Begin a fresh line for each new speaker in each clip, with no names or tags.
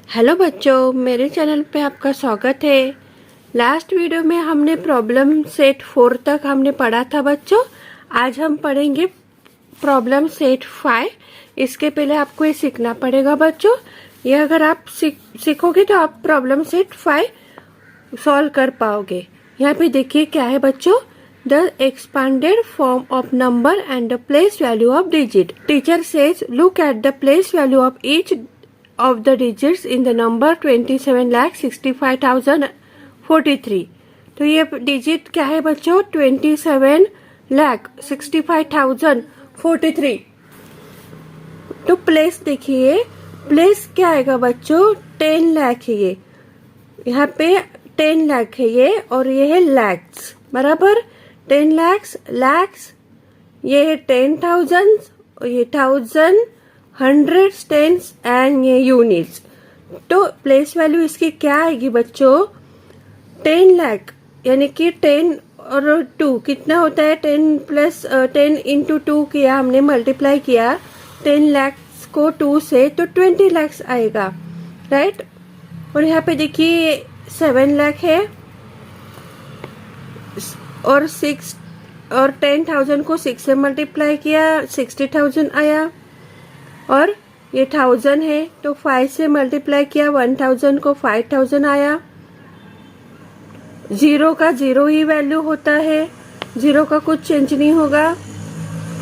Hello बच्चों, मेरे channel पे आपका स्वागत है। लास्ट वीडियो में हमने प्रॉब्लम सेट 4 तक हमने पढ़ा था बच्चों। आज हम पढ़ेंगे प्रॉब्लम सेट 5। इसके पहले आपको ये सीखना पड़ेगा बच्चों। ये अगर आप सीखोगे तो आप प्रॉब्लम सेट 5 सॉल्व कर पाओगे। यहाँ पे देखिए क्या है बच्चों, the expanded form of number and the place value of digit. Teacher says look at the place value of each of the digits in the number 27,65,043। तो ये डिजिट क्या है बच्चों, 27,65,043। तो प्लेस देखिए, प्लेस क्या आएगा बच्चों, 10 लाख है ये। यहाँ पे 10 लाख है ये और ये है लैक्स, बराबर। 10 लैक्स, ये है 10,000 और ये 1000, हंड्रेड्स, टेंस एंड ये यूनिट्स। तो प्लेस वैल्यू इसकी क्या आएगी बच्चों, 10 लाख, यानी कि 10 और 2 कितना होता है, 10 प्लस 10 इंटू 2 किया हमने, मल्टीप्लाई किया 10 लाख को 2 से, तो 20 लाख आएगा, राइट। और यहाँ पे देखिए 7 लाख है और 6 और 10,000 को 6 से मल्टीप्लाई किया 60,000 आया। और ये 1000 है तो 5 से मल्टीप्लाई किया 1000 को 5000 आया। जीरो का जीरो ही वैल्यू होता है, जीरो का कुछ चेंज नहीं होगा।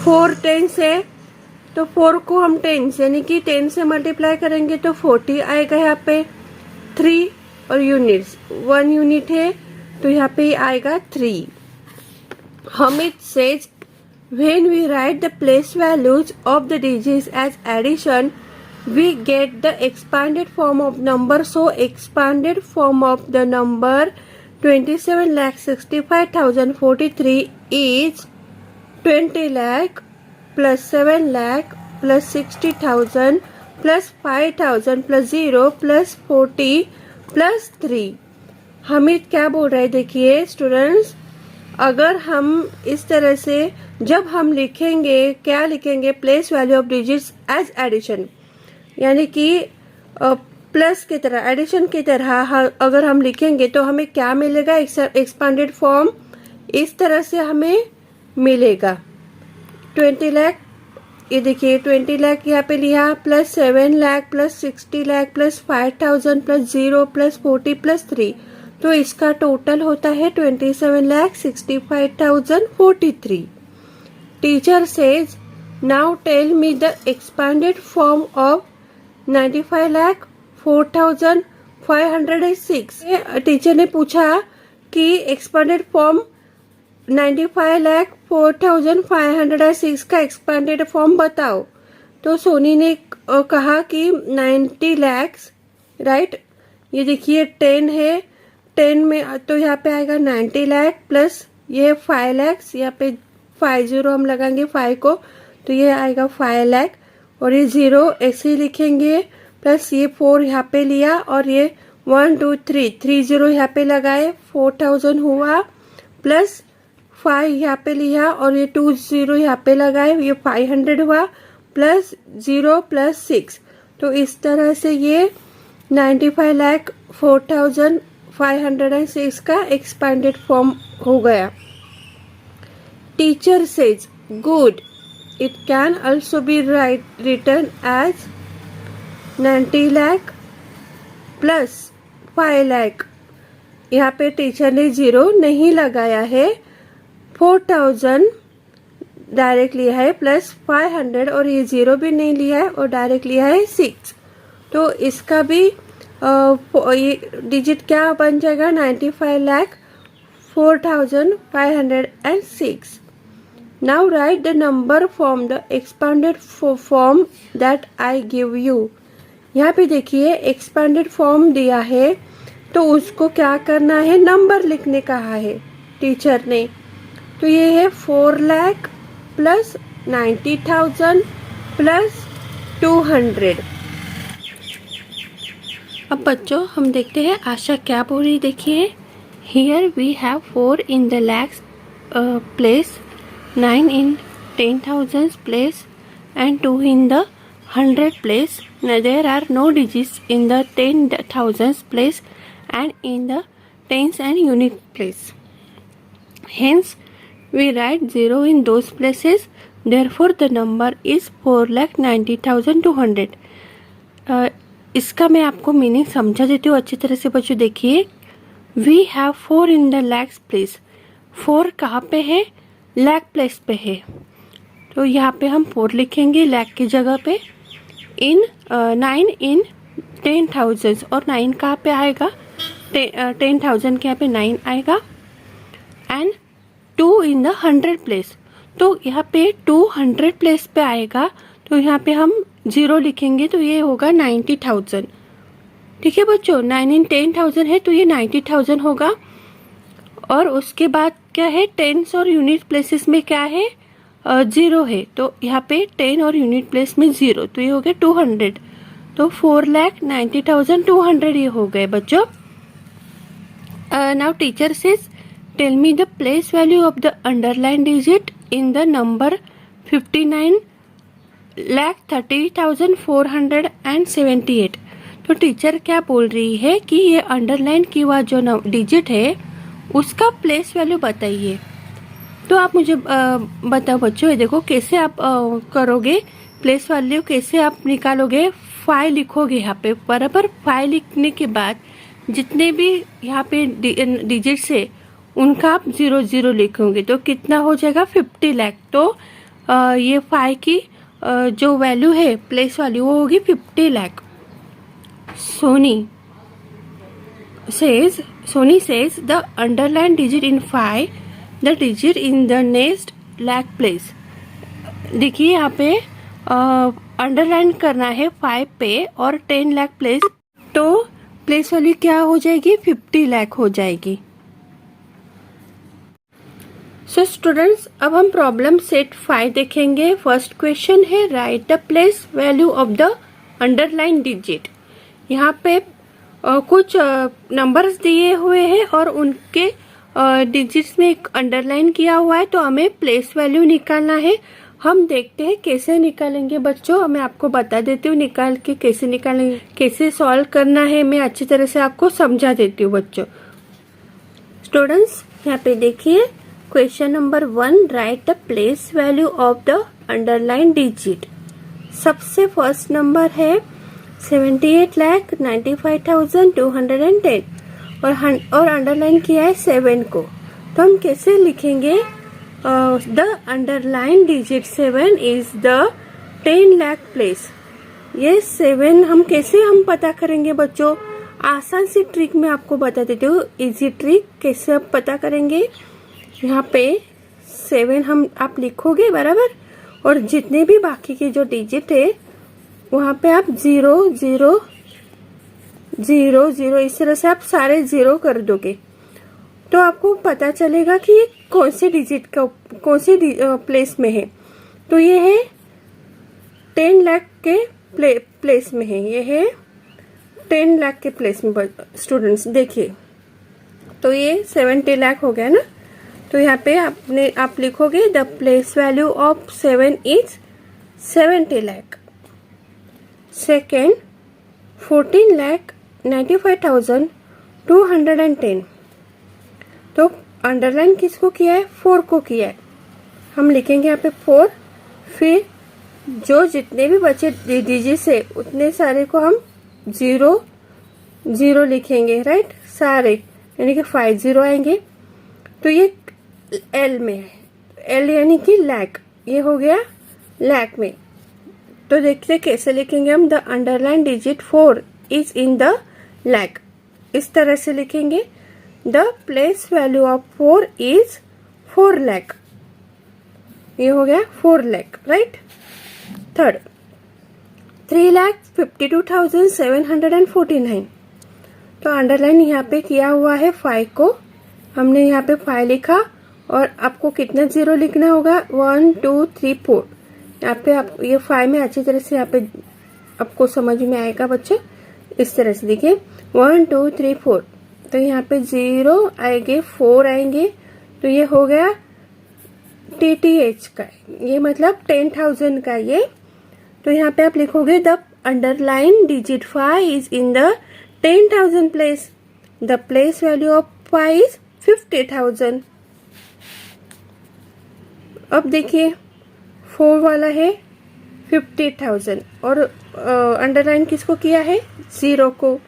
4 10 है तो 4 को हम 10 यानी कि 10 से मल्टीप्लाई करेंगे तो 40 आएगा यहाँ पे। 3 और यूनिट्स, 1 यूनिट है तो यहाँ पे आएगा 3। Hamid says when we write the place values of the digits as addition, we get the expanded form of number. So expanded form of the number 27,65,043 is 20 lakh plus 7 lakh plus 60,000 plus 5,000 plus 0 plus 40 plus 3। Hamid क्या बोल रहे हैं, देखिए students, अगर हम इस तरह से जब हम लिखेंगे, क्या लिखेंगे, place value of digits as addition, यानी कि प्लस की तरह, एडिशन की तरह अगर हम लिखेंगे तो हमें क्या मिलेगा, एक्सपांडेड फॉर्म इस तरह से हमें मिलेगा। 20 लाख, ये देखिए 20 लाख यहाँ पे लिया, plus 7 lakh plus 60 lakh plus 5,000 plus 0 plus 40 plus 3, तो इसका टोटल होता है 27,65,043। Teacher says now tell me the expanded form of 95,04,506। टीचर ने पूछा कि एक्सपांडेड फॉर्म 95,04,506 का एक्सपांडेड फॉर्म बताओ। तो सोनी ने कहा कि 90 लाख, राइट। ये देखिए 10 है, 10 में तो यहाँ पे आएगा 90 लाख प्लस ये 5 लाख, यहाँ पे 50 हम लगाएंगे 5 को, तो ये आएगा 5 लाख और ये 0 ऐसे ही लिखेंगे, प्लस ये 4 यहाँ पे लिया और ये 1 2 3 30 यहाँ पे लगाए, 4000 हुआ, प्लस 5 यहाँ पे लिया और ये 20 यहाँ पे लगाए, ये 500 हुआ, प्लस 0 प्लस 6। तो इस तरह से ये 95,04,506 का एक्सपांडेड फॉर्म हो गया। Teacher says good, it can also be written as 90 lakh plus 5 lakh. यहाँ पे टीचर ने 0 नहीं लगाया है, 4000 डायरेक्ट लिया है प्लस 500 और ये 0 भी नहीं लिया है और डायरेक्ट लिया है 6। तो इसका भी ये डिजिट क्या बन जाएगा, 95,04,506। Now right the number form the expanded form that I give you. यहाँ पे देखिए एक्सपांडेड फॉर्म दिया है तो उसको क्या करना है, नंबर लिखने कहा है टीचर ने। तो ये है 4 लाख प्लस 90,000 प्लस 200। अब बच्चों हम देखते हैं आशा क्या बोल रही, देखिए here we have 4 in the lakhs place, 9 in 10,000 place and 2 in the 100 place, there are no digits in the 10,000s place and in the tens and unit place. Hence, we write 0 in those places. Therefore, the number is 4,90,200. इसका मैं आपको meaning समझा देती हूँ अच्छी तरह से बच्चों. देखिए, we have 4 in the lakhs place. 4 कहाँ पे है? लैक प्लेस पे है. तो यहाँ पे हम 4 लिखेंगे लैक की जगह पे. 9 इन 10,000 और 9 कहाँ पे आएगा? 10,000 के यहाँ पे 9 आएगा. And 2 in the 100 place. तो यहाँ पे 200 प्लेस पे आएगा. तो यहाँ पे हम 0 लिखेंगे तो ये होगा 90,000. ठीक है बच्चों, 9 इन 10,000 है तो ये 90,000 होगा. और उसके बाद क्या है? टेंस और यूनिट प्लेसेस में क्या है? 0 है. तो यहाँ पे 10 और यूनिट प्लेस में 0, तो ये हो गया 200. तो 4,90,200 ये हो गए बच्चों. Now teacher says tell me the place value of the underline digit in the number 59,30,478. तो टीचर क्या बोल रही है कि ये अंडरलाइन की हुआ जो डिजिट है उसका प्लेस वैल्यू बताइए. तो आप मुझे बताओ बच्चों, ये देखो कैसे आप करोगे प्लेस वैल्यू, कैसे आप निकालोगे. 5 लिखोगे यहाँ पे बराबर. 5 लिखने के बाद जितने भी यहाँ पे डिजिट्स है उनका आप 0 लिखोगे तो कितना हो जाएगा? 50 लाख. तो ये 5 की जो वैल्यू है प्लेस वैल्यू वो होगी 50 lakh. Sony says the underlined digit in 5, the digit in the next lakh place. देखिए यहाँ पे अंडरलाइन करना है 5 पे और 10 लाख प्लेस. तो प्लेस वैल्यू क्या हो जाएगी? 50 लाख हो जाएगी. सो स्टूडेंट्स, अब हम प्रॉब्लम सेट 5 देखेंगे. फर्स्ट क्वेश्चन है right the place value of the underline digit. यहाँ पे कुछ नंबर्स दिए हुए हैं और उनके डिजिट्स में एक अंडरलाइन किया हुआ है. तो हमें प्लेस वैल्यू निकालना है. हम देखते हैं कैसे निकालेंगे बच्चों. मैं आपको बता देती हूँ निकाल के कैसे निकालेंगे, कैसे सॉल्व करना है. मैं अच्छी तरह से आपको समझा देती हूँ बच्चों. स्टूडेंट्स, यहाँ पे देखिए question number 1, right the place value of the underline digit. सबसे फर्स्ट नंबर है 78,95,210 और अंडरलाइन किया है 7 को. तो हम कैसे लिखेंगे? The underline digit 7 is the 10 lakh place. ये 7 हम कैसे पता करेंगे बच्चों? आसान सी ट्रिक मैं आपको बता देती हूँ. इजी ट्रिक कैसे आप पता करेंगे. यहाँ पे 7 आप लिखोगे बराबर. और जितने भी बाकी के जो डिजिट है वहाँ पे आप 0 0 0 0 इस तरह से आप सारे 0 कर दोगे. तो आपको पता चलेगा कि ये कौन से डिजिट का कौन से प्लेस में है. तो ये है 10 लाख के प्लेस में है. ये है 10 लाख के प्लेस में. स्टूडेंट्स देखिए, तो ये 70 लाख हो गया ना. तो यहाँ पे आप लिखोगे the place value of 7 is 70 lakh. Second 14,95,210. तो अंडरलाइन किसको किया है? 4 को किया है. हम लिखेंगे यहाँ पे 4. फिर जो जितने भी बचे डिजिट्स है उतने सारे को हम 0 0 लिखेंगे. राइट, सारे यानी कि 5 0 आएंगे. तो ये एल में है. एल यानी कि लाख. ये हो गया लाख में. तो देखते कैसे लिखेंगे हम. The underline digit 4 is in the lakh. इस तरह से लिखेंगे. The place value of 4 is 4 lakh. ये हो गया 4 लाख. राइट. थर्ड 3,52,749. तो अंडरलाइन यहाँ पे किया हुआ है 5 को. हमने यहाँ पे 5 लिखा और आपको कितना 0 लिखना होगा? 1 2 3 4. यहाँ पे आप ये 5 में अच्छी तरह से यहाँ पे आपको समझ में आएगा बच्चे. इस तरह से देखिए 1 2 3 4. तो यहाँ पे 0 आएंगे, 4 आएंगे. तो ये हो गया TTH का. ये मतलब 10,000 का. ये तो यहाँ पे आप लिखोगे the underline digit 5 is in the 10,000 place, the place value of 5 is 50,000। अब देखिए 4 वाला है 50,000 और अंडरलाइन किसको किया है, 0 को।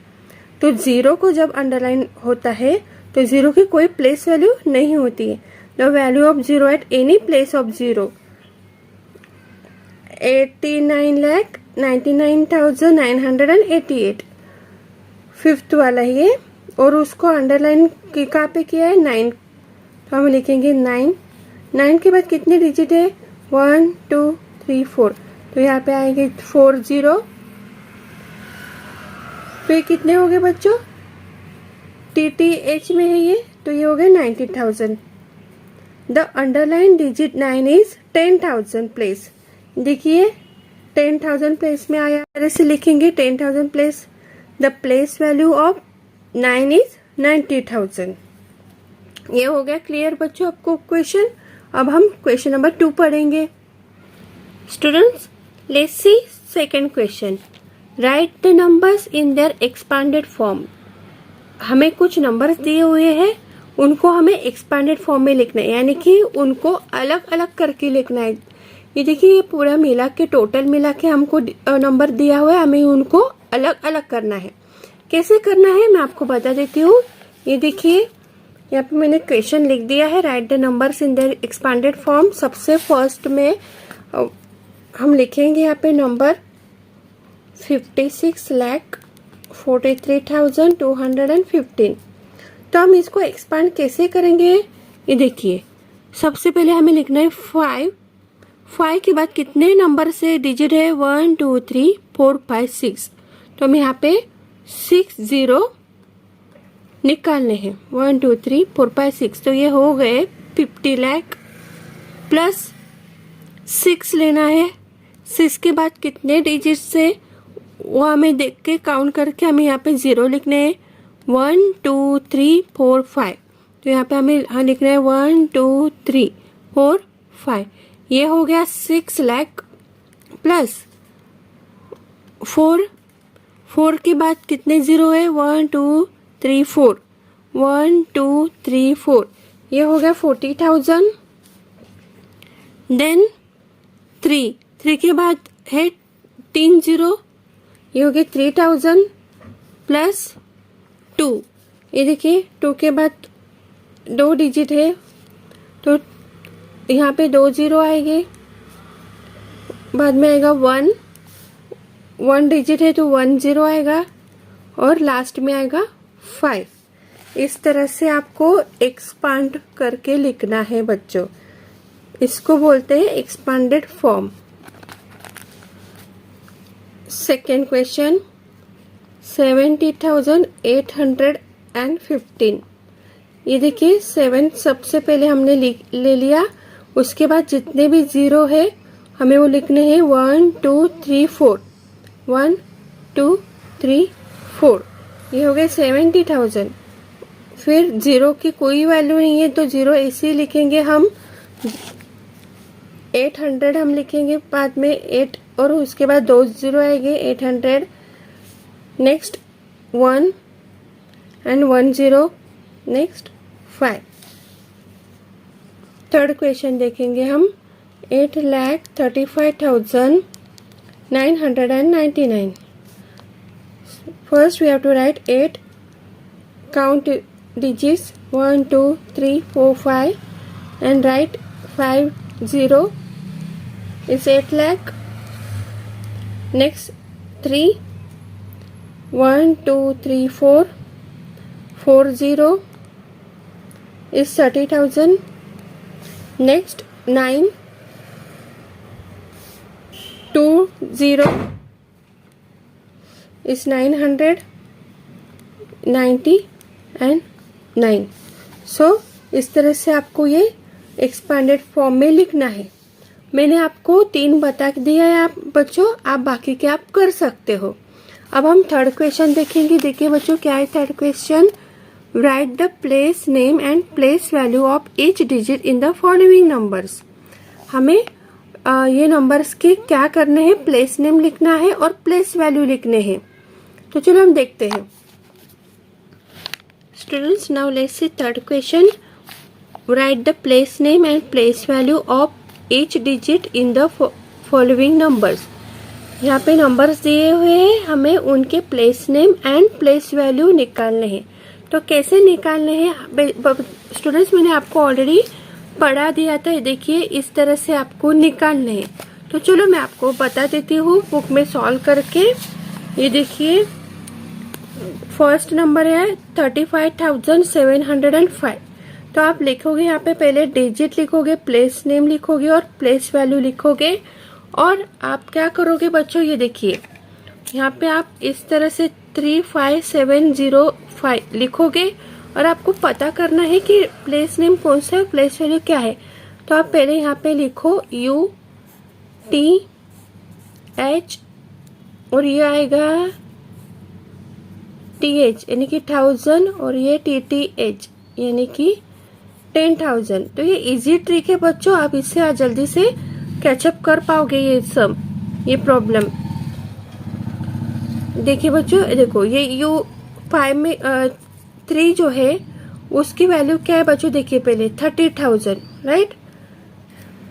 तो 0 को जब अंडरलाइन होता है तो 0 की कोई प्लेस वैल्यू नहीं होती है। The value of 0 at any place of 0, 89,99,988। Fifth वाला ये, और उसको अंडरलाइन कहाँ पे किया है, 9। तो हम लिखेंगे 9। 9 के बाद कितने डिजिट है, 1 2 3 4। तो यहाँ पे आएंगे 40। फिर कितने हो गए बच्चों, TTH में है ये, तो ये हो गए 90,000। The underline digit 9 is 10,000 place. देखिए 10,000 प्लेस में आया, ऐसे लिखेंगे 10,000 place. The place value of 9 is 90,000। ये हो गया क्लियर बच्चों आपको क्वेश्चन। अब हम क्वेश्चन नंबर 2 पढ़ेंगे। Students, let's see second question. Right the numbers in their expanded form. हमें कुछ नंबर्स दिए हुए हैं, उनको हमें एक्सपांडेड फॉर्म में लिखना है, यानी कि उनको अलग अलग करके लिखना है। ये देखिए ये पूरा मिला के, टोटल मिला के हमको नंबर दिया हुआ है, हमें उनको अलग अलग करना है। कैसे करना है मैं आपको बता देती हूँ। ये देखिए यहाँ पे मैंने क्वेश्चन लिख दिया है, right the numbers in their expanded form. सबसे फर्स्ट में हम लिखेंगे यहाँ पे नंबर 56,43,215। तो हम इसको एक्सपांड कैसे करेंगे, ये देखिए सबसे पहले हमें लिखना है 5। 5 के बाद कितने नंबर से डिजिट है, 1 2 3 4 5 6। तो हम यहाँ पे 6 0 निकालने हैं, 1 2 3 4 5 6। तो ये हो गए 50 लाख प्लस 6 लेना है। 6 के बाद कितने डिजिट से, वो हमें देख के काउंट करके हमें यहाँ पे 0 लिखने हैं, 1 2 3 4 5। तो यहाँ पे हमें लिखना है 1 2 3 4 5। ये हो गया 6 लाख प्लस 4। 4 के बाद कितने 0 है, 1 2 3 4, 1 2 3 4। ये हो गया 40,000। देन 3 के बाद है 3 0, ये हो गया 3,000 प्लस 2। ये देखिए 2 के बाद 2 डिजिट है, तो यहाँ पे 2 0 आएंगे, बाद में आएगा 1 डिजिट है तो 1 0 आएगा, और लास्ट में आएगा 5। इस तरह से आपको एक्सपांड करके लिखना है बच्चों, इसको बोलते हैं एक्सपांडेड फॉर्म। Second question, 70,815। ये देखिए 7 सबसे पहले हमने ले लिया, उसके बाद जितने भी 0 है हमें वो लिखने हैं 1 2 3 4, 1 2 3 4। ये हो गए 70,000। फिर 0 की कोई वैल्यू नहीं है तो 0 ऐसे ही लिखेंगे हम। 800 हम लिखेंगे बाद में 8, और उसके बाद 2 0 आएंगे, 800। Next 1 and 1 0, next 5। Third question देखेंगे हम, 8,35,999। First we have to write 8, count digits 1 2 3 4 5 and write 5 0 is 8 lakh. Next 3 1 2 3 4 4 0 is 30,000. Next 9 2 0 is 990 and 9। सो इस तरह से आपको ये एक्सपांडेड फॉर्म में लिखना है। मैंने आपको 3 बता दिया है आप बच्चों, आप बाकी के आप कर सकते हो। अब हम थर्ड क्वेश्चन देखेंगे। देखिए बच्चों क्या है third question, right the place name and place value of each digit in the following numbers. हमें ये नंबर्स के क्या करने हैं, प्लेस नेम लिखना है और प्लेस वैल्यू लिखने हैं। तो चलो हम देखते हैं। Students, now let's see third question. Right the place name and place value of each digit in the following numbers. यहाँ पे नंबर्स दिए हुए हैं, हमें उनके place name and place value निकालने हैं। तो कैसे निकालने हैं स्टूडेंट्स, मैंने आपको ऑलरेडी पढ़ा दिया था। देखिए इस तरह से आपको निकालने हैं। तो चलो मैं आपको बता देती हूँ बुक में सॉल्व करके। ये देखिए फर्स्ट नंबर है 35,705। तो आप लिखोगे यहाँ पे, पहले डिजिट लिखोगे, प्लेस नेम लिखोगे और प्लेस वैल्यू लिखोगे। और आप क्या करोगे बच्चों, ये देखिए यहाँ पे आप इस तरह से 35705 लिखोगे और आपको पता करना है कि प्लेस नेम कौन सा है, प्लेस वैल्यू क्या है। तो आप पहले यहाँ पे लिखो UTH और ये आएगा TH यानी कि 1000 और ये TTH यानी कि 10,000। तो ये इजी ट्रिक है बच्चों, आप इससे जल्दी से कैचअप कर पाओगे ये सब, ये प्रॉब्लम। देखिए बच्चों, देखो ये U5 में 3 जो है उसकी वैल्यू क्या है बच्चों, देखिए पहले 30,000, राइट।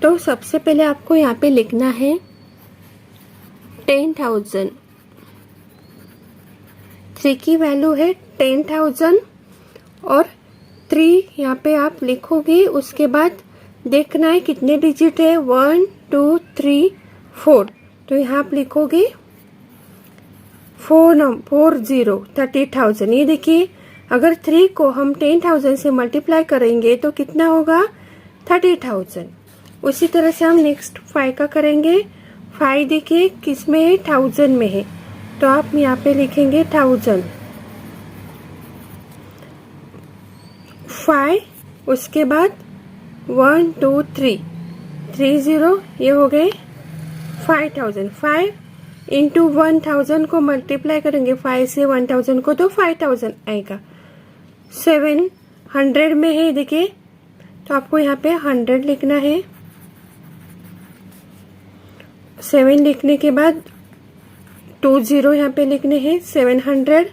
तो सबसे पहले आपको यहाँ पे लिखना है 10,000। 3 की वैल्यू है 10,000 और 3 यहाँ पे आप लिखोगे। उसके बाद देखना है कितने डिजिट है, 1 2 3 4। तो यहाँ आप लिखोगे 40 30,000। ये देखिए अगर 3 को हम 10,000 से मल्टीप्लाई करेंगे तो कितना होगा, 30,000। उसी तरह से हम नेक्स्ट 5 का करेंगे। 5 देखिए किस में है, 1000 में है। तो आप यहाँ पे लिखेंगे 1000 5। उसके बाद 1 2 3 30, ये हो गए 5,000। 5 इंटू 1000 को मल्टीप्लाई करेंगे 5 से 1000 को, तो 5000 आएगा। 700 में है देखिए, तो आपको यहाँ पे 100 लिखना है। 7 लिखने के बाद 20 यहाँ पे लिखने हैं 700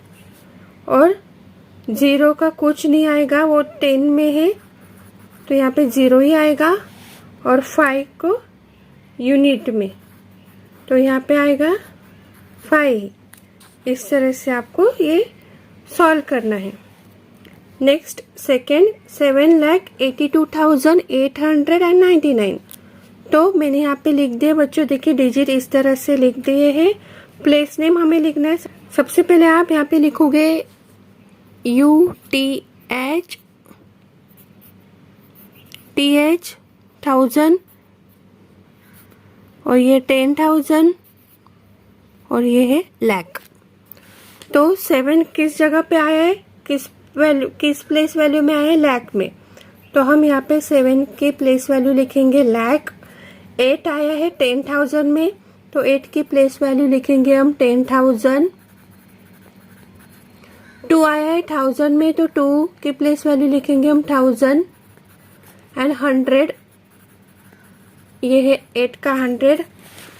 और 0 का कुछ नहीं आएगा, वो 10 में है तो यहाँ पे 0 ही आएगा। और 5 को यूनिट में, तो यहाँ पे आएगा 5। इस तरह से आपको ये सॉल्व करना है। Next second 7,82,899। तो मैंने यहाँ पे लिख दिया बच्चों, देखिए डिजिट इस तरह से लिख दिए हैं। प्लेस नेम हमें लिखना है। सबसे पहले आप यहाँ पे लिखोगे UTH TH 1000 और ये 10,000 और ये है लाख। तो 7 किस जगह पे आया है, किस प्लेस वैल्यू में आया है, लाख में। तो हम यहाँ पे 7 के प्लेस वैल्यू लिखेंगे लाख। 8 आया है 10,000 में, तो 8 की प्लेस वैल्यू लिखेंगे हम 10,000। 2 आया है 1000 में, तो 2 की प्लेस वैल्यू लिखेंगे हम 1000। एंड 100, ये है 8 का 100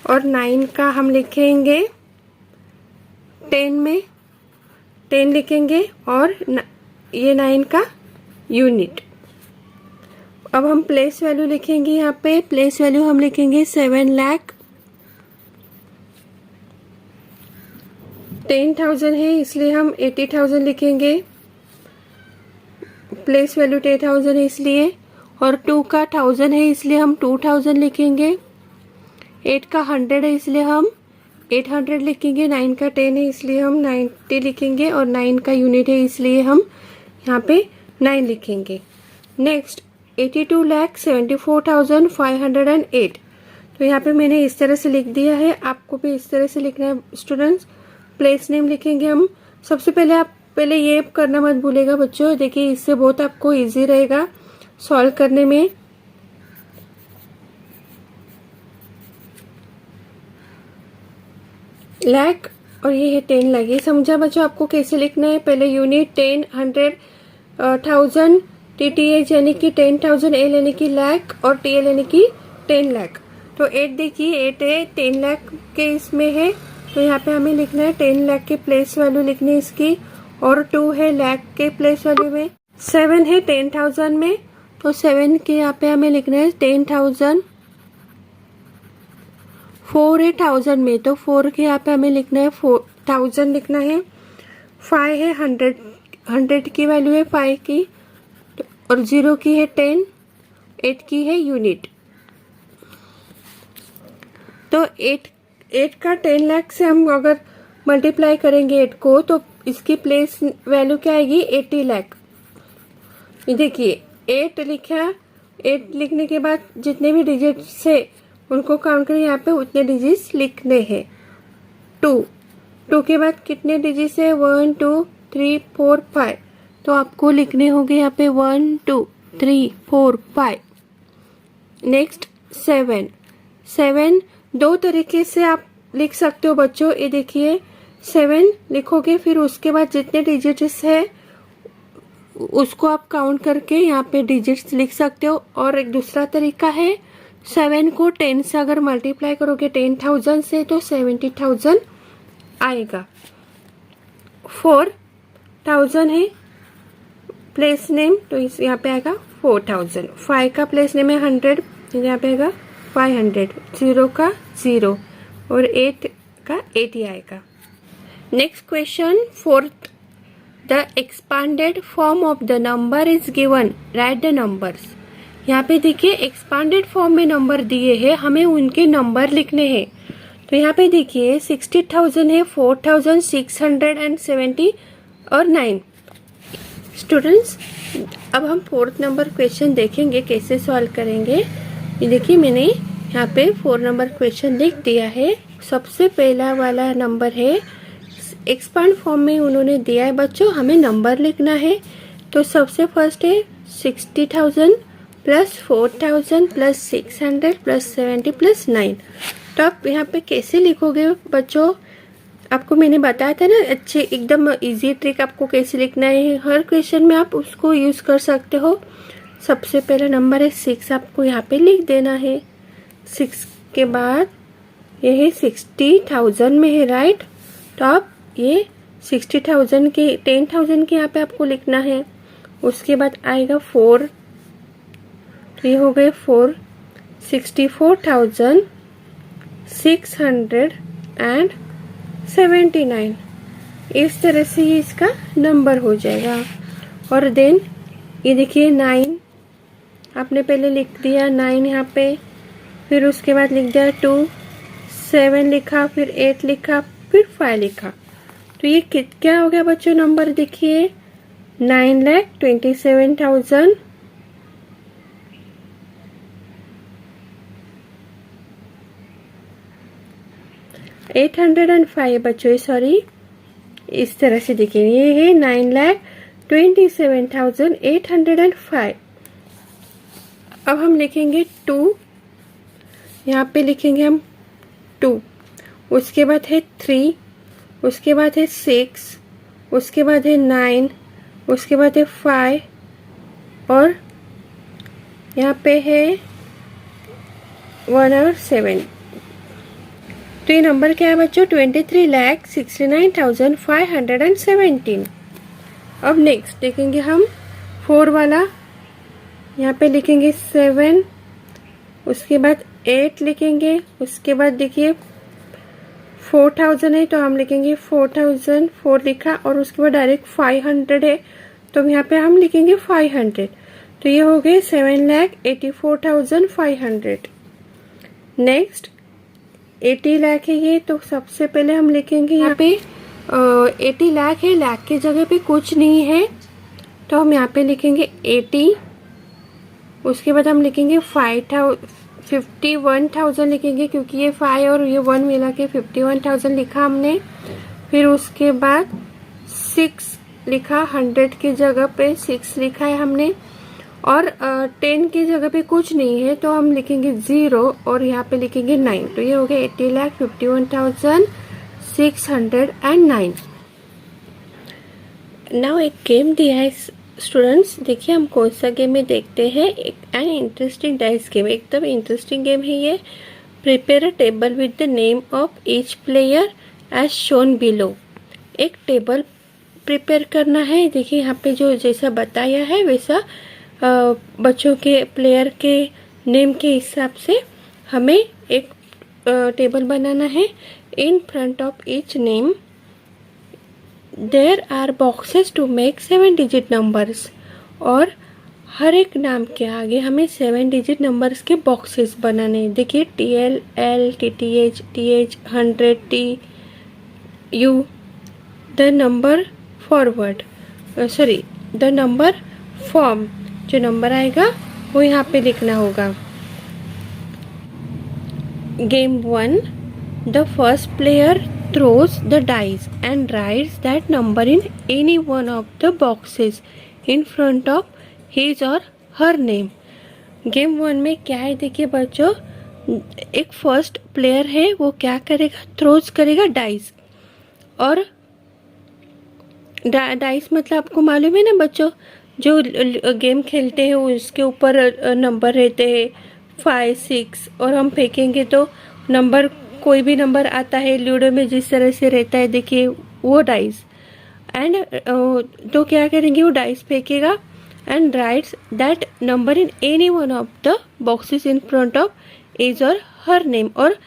और 9 का हम लिखेंगे 10 में 10 लिखेंगे और ये 9 का यूनिट। अब हम प्लेस वैल्यू लिखेंगे। यहाँ पे प्लेस वैल्यू हम लिखेंगे 7 लाख। 10,000 है इसलिए हम 80,000 लिखेंगे। प्लेस वैल्यू 10,000 है इसलिए, और 2 का 1000 है इसलिए हम 2000 लिखेंगे। 8 का 100 है इसलिए हम 800 लिखेंगे। 9 का 10 है इसलिए हम 90 लिखेंगे और 9 का यूनिट है इसलिए हम यहाँ पे 9 लिखेंगे। नेक्स्ट 82,74,508। तो यहाँ पे मैंने इस तरह से लिख दिया है, आपको भी इस तरह से लिखना है स्टूडेंट्स। प्लेस नेम लिखेंगे हम। सबसे पहले आप पहले ये करना मत भूलेगा बच्चों, देखिए इससे बहुत आपको इजी रहेगा सॉल्व करने में। लाख और ये है 10 लाख। ये समझा बच्चों आपको कैसे लिखना है। पहले यूनिट 10 100 1000 TTH यानी कि 10,000, L यानी कि लाख और TL यानी कि 10 लाख। तो 8 देखिए 8 है 10 लाख के इसमें है, तो यहाँ पे हमें लिखना है 10 लाख के प्लेस वैल्यू लिखनी है इसकी, और 2 है लाख के प्लेस वैल्यू में, 7 है 10,000 में, तो 7 के यहाँ पे हमें लिखना है 10,000, 4 है 1000 में, तो 4 के यहाँ पे हमें लिखना है 4000 लिखना है, 5 है 100 की वैल्यू है 5 की, और 0 की है 10, 8 की है यूनिट। तो 8 का 10 लाख से हम अगर मल्टीप्लाई करेंगे 8 को, तो इसकी प्लेस वैल्यू क्या आएगी 80 लाख। ये देखिए 8 लिखा, 8 लिखने के बाद जितने भी डिजिट्स है उनको काउंट करें, यहाँ पे उतने डिजिट्स लिखने हैं। 2 के बाद कितने डिजिट्स है 1 2 3 4 5, तो आपको लिखने होंगे यहाँ पे 1 2 3 4 5। नेक्स्ट 7 दो तरीके से आप लिख सकते हो बच्चों। ये देखिए 7 लिखोगे, फिर उसके बाद जितने डिजिट्स है उसको आप काउंट करके यहाँ पे डिजिट्स लिख सकते हो। और एक दूसरा तरीका है 7 को 10 से अगर मल्टीप्लाई करोगे 10,000 से, तो 70,000 आएगा। 4,000 है प्लेस नेम, तो इस यहाँ पे आएगा 4,000। 5 का प्लेस नेम है 100, यहाँ पे आएगा 500। 0 का 0 और 8 का 80 आएगा। Next question 4th, the expanded form of the number is given, right the numbers. यहाँ पे देखिए एक्सपांडेड फॉर्म में नंबर दिए हैं, हमें उनके नंबर लिखने हैं। तो यहाँ पे देखिए 60,000 है, 4,670 और 9। स्टूडेंट्स अब हम 4th नंबर क्वेश्चन देखेंगे कैसे सॉल्व करेंगे। ये देखिए मैंने यहाँ पे 4 नंबर क्वेश्चन लिख दिया है। सबसे पहला वाला नंबर है, एक्सपांड फॉर्म में उन्होंने दिया है बच्चों, हमें नंबर लिखना है। तो सबसे फर्स्ट है 60,000 प्लस 4,000 प्लस 600 प्लस 70 प्लस 9। तो आप यहाँ पे कैसे लिखोगे बच्चों, आपको मैंने बताया था ना अच्छे एकदम इजी ट्रिक आपको कैसे लिखना है। हर क्वेश्चन में आप उसको यूज कर सकते हो। सबसे पहला नंबर है 6, आपको यहाँ पे लिख देना है। 6 के बाद ये है 60,000 में है, राइट। तो आप ये 60,000 के 10,000 के यहाँ पे आपको लिखना है। उसके बाद आएगा 4, तो ये हो गए 4, 64,679। इस तरह से ये इसका नंबर हो जाएगा। और देन ये देखिए 9, आपने पहले लिख दिया 9 यहाँ पे, फिर उसके बाद लिख दिया 2, 7 लिखा, फिर 8 लिखा, फिर 5 लिखा। तो ये क्या हो गया बच्चों नंबर, देखिए 9,27,000 805 बच्चों, सॉरी इस तरह से देखिए ये है 9,27,805। अब हम लिखेंगे 2, यहाँ पे लिखेंगे हम 2, उसके बाद है 3, उसके बाद है 6, उसके बाद है 9, उसके बाद है 5, और यहाँ पे है 1 और 7। तो ये नंबर क्या है बच्चों 23,69,517। अब नेक्स्ट देखेंगे हम 4 वाला, यहाँ पे लिखेंगे 7, उसके बाद 8 लिखेंगे, उसके बाद देखिए 4,000 है तो हम लिखेंगे 4,000, 4 लिखा, और उसके बाद डायरेक्ट 500 है तो यहाँ पे हम लिखेंगे 500। तो ये हो गए 7,84,500। नेक्स्ट 80 लाख है ये, तो सबसे पहले हम लिखेंगे यहाँ पे 80 लाख है, लाख की जगह पे कुछ नहीं है तो हम यहाँ पे लिखेंगे 80। उसके बाद हम लिखेंगे 51,000 लिखेंगे, क्योंकि ये 5 और ये 1 मिला के 51,000 लिखा हमने। फिर उसके बाद 6 लिखा, 100 की जगह पे 6 लिखा है हमने, और 10 की जगह पे कुछ नहीं है तो हम लिखेंगे 0 और यहाँ पे लिखेंगे 9। तो ये हो गया 80,51,609। नाउ एक गेम दिया है स्टूडेंट्स, देखिए हम कौन सा गेम में देखते हैं। एक एन इंटरेस्टिंग डाइस गेम, एकदम इंटरेस्टिंग गेम है ये। Prepare a table with the name of each player as shown below. एक टेबल प्रिपेयर करना है। देखिए यहाँ पे जो जैसा बताया है वैसा बच्चों के प्लेयर के नेम के हिसाब से हमें एक टेबल बनाना है। In front of each name there are boxes to make 7 digit numbers. और हर एक नाम के आगे हमें 7 डिजिट नंबर्स के बॉक्सेस बनाने हैं। देखिए TL, L, TTH, TH, 100, T, U, the number forward the number form, जो नंबर आएगा वो यहाँ पे लिखना होगा। Game 1, the first player throws the dice and writes that number in any one of the boxes in front of his or her name। Game 1 में क्या है देखिए बच्चों, एक फर्स्ट प्लेयर है, वो क्या करेगा, थ्रोज करेगा डाइस। और डाइस मतलब आपको मालूम है ना बच्चों, जो गेम खेलते हैं उसके ऊपर नंबर रहते हैं 5, 6 और हम फेंकेंगे तो नंबर, कोई भी नंबर आता है लूडो में जिस तरह से रहता है, देखिए वो डाइस। एंड तो क्या करेंगे, वो डाइस फेंकेगा and writes that number in any one of the boxes in front of his और हर नेम। और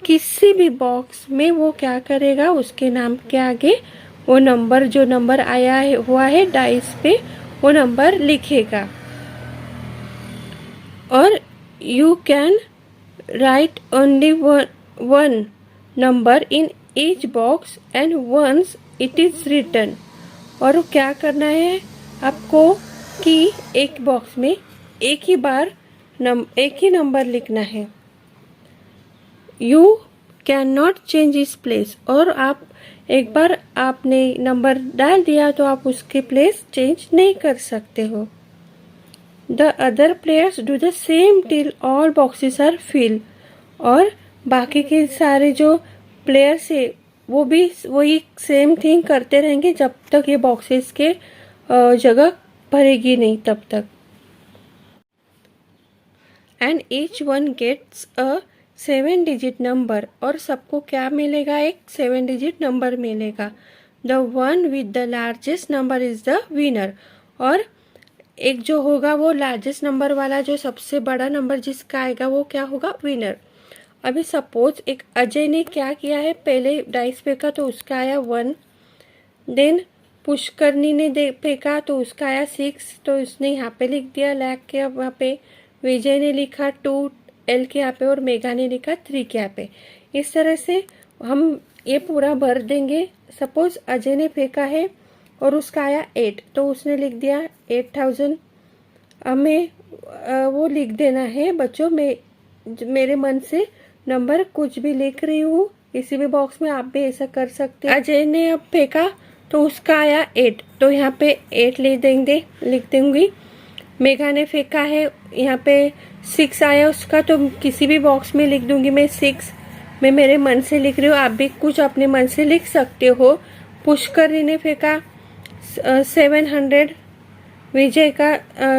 किसी भी बॉक्स में वो क्या करेगा, उसके नाम के आगे वो नंबर, जो नंबर आया है हुआ है डाइस पे, वो नंबर लिखेगा। और you can write only one number in each box and once it is written. और क्या करना है आपको कि एक बॉक्स में एक ही नंबर लिखना है। यू कैन नॉट चेंज इस प्लेस। और आप एक बार आपने नंबर डाल दिया तो आप उसकी प्लेस चेंज नहीं कर सकते हो। The other players do the same till all boxes are fill. और बाकी के सारे जो प्लेयर्स है वो भी वही सेम थिंग करते रहेंगे जब तक ये बॉक्सेस के जगह भरेगी नहीं तब तक। And each one gets a 7 digit number. और सबको क्या मिलेगा, एक 7 डिजिट नंबर मिलेगा। The one with the largest number is the winner. और एक जो होगा वो लार्जेस्ट नंबर वाला, जो सबसे बड़ा नंबर जिसका आएगा वो क्या होगा, विनर। अभी सपोज एक अजय ने क्या किया है, पहले डाइस फेंका तो उसका आया 1। देन पुष्करनी ने फेंका तो उसका आया 6, तो उसने यहाँ पे लिख दिया लाख के यहाँ पे। विजय ने लिखा 2 L के यहाँ पे और मेघा ने लिखा 3 के यहाँ पे। इस तरह से हम ये पूरा भर देंगे। सपोज अजय ने फेंका है और उसका आया 8, तो उसने लिख दिया 8000। हमें वो लिख देना है बच्चों, मेरे मन से नंबर कुछ भी लिख रही हूँ, किसी भी बॉक्स में आप भी ऐसा कर सकते हैं। अजय ने अब फेंका तो उसका आया 8, तो यहाँ पे 8 लिख दूंगी। मेघा ने फेंका है, यहाँ पे 6 आया उसका, तो किसी भी बॉक्स में लिख दूंगी मैं 6। मैं मेरे मन से लिख रही हूँ, आप भी कुछ अपने मन से लिख सकते हो। पुष्कर ने फेंका 700, विजय का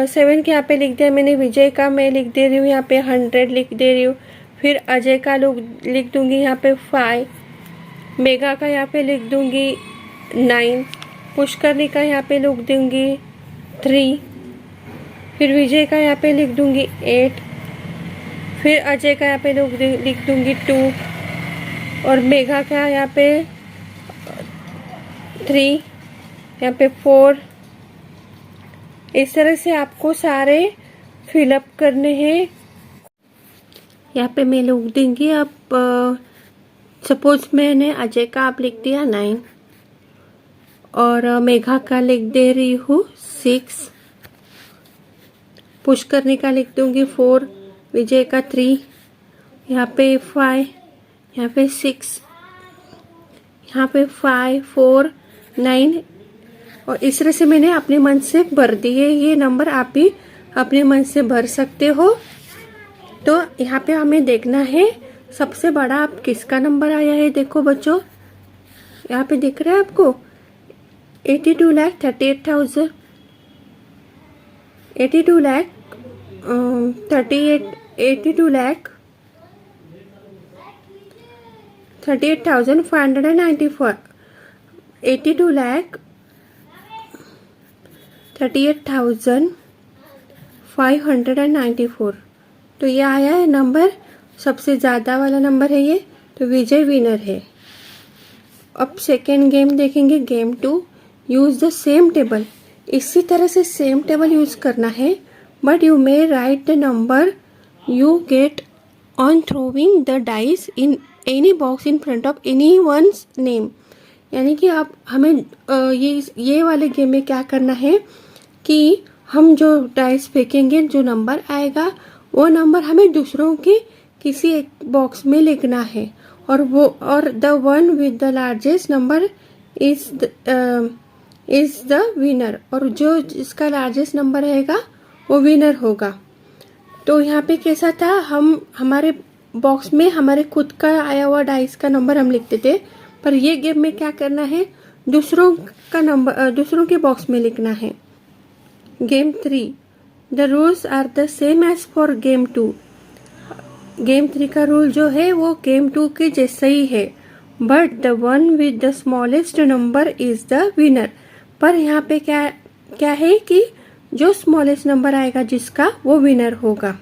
7 के यहाँ पे लिख दिया मैंने, विजय का मैं लिख दे रही हूँ यहाँ पे 100 लिख दे रही हूँ। फिर अजय का लिख दूंगी यहाँ पे 5, मेघा का यहाँ पे लिख दूंगी 9, पुष्करनी का यहाँ पे लिख दूंगी 3, फिर विजय का यहाँ पे लिख दूंगी 8, फिर अजय का यहाँ पे लिख दूंगी 2, और मेघा का यहाँ पे 3, यहाँ पे 4। इस तरह से आपको सारे फिलअप करने हैं। यहाँ पे मैं लिख दूंगी। अब सपोज मैंने अजय का आप लिख दिया 9 और मेघा का लिख दे रही हूँ 6, पुष्करनी का लिख दूंगी 4, विजय का 3, यहाँ पे 5, यहाँ पे 6, यहाँ पे 5, 4, 9। और इस तरह से मैंने अपने मन से भर दिए। ये नंबर आप भी अपने मन से भर सकते हो। तो यहाँ पे हमें देखना है सबसे बड़ा आप किसका नंबर आया है। देखो बच्चों, यहाँ पे दिख रहा है आपको 82,38,000, 82 लाख 38,594, 82 लाख 38,594। तो ये आया है नंबर, सबसे ज़्यादा वाला नंबर है ये, तो विजय विनर है। अब सेकेंड गेम देखेंगे, game 2। Use the same table. इसी तरह से सेम टेबल यूज़ करना है, but you may write the number you get on throwing the dice in any box in front of any one's name. यानी कि आप हमें ये वाले गेम में क्या करना है कि हम जो डाइस फेंकेंगे, जो नंबर आएगा वो नंबर हमें दूसरों के किसी एक बॉक्स में लिखना है, और the one with the largest number is the winner, और जो जिसका लार्जेस्ट नंबर रहेगा वो विनर होगा। तो यहाँ पे कैसा था, हम हमारे बॉक्स में हमारे खुद का आया हुआ डाइस का नंबर हम लिखते थे, पर ये गेम में क्या करना है, दूसरों का नंबर दूसरों के बॉक्स में लिखना है। Game 3, the rules are the same as for game 2। Game 3 का रूल जो है वो गेम 2 के जैसा ही है, but the one with the smallest number is the winner. पर यहाँ पे क्या है कि जो स्मॉलेस्ट नंबर आएगा जिसका, वो विनर होगा।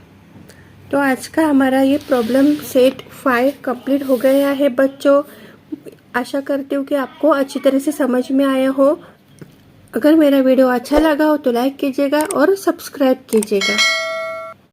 तो आज का हमारा ये प्रॉब्लम सेट 5 कंप्लीट हो गया है बच्चों। आशा करती हूँ कि आपको अच्छी तरह से समझ में आया हो। अगर मेरा वीडियो अच्छा लगा हो तो लाइक कीजिएगा और सब्सक्राइब कीजिएगा।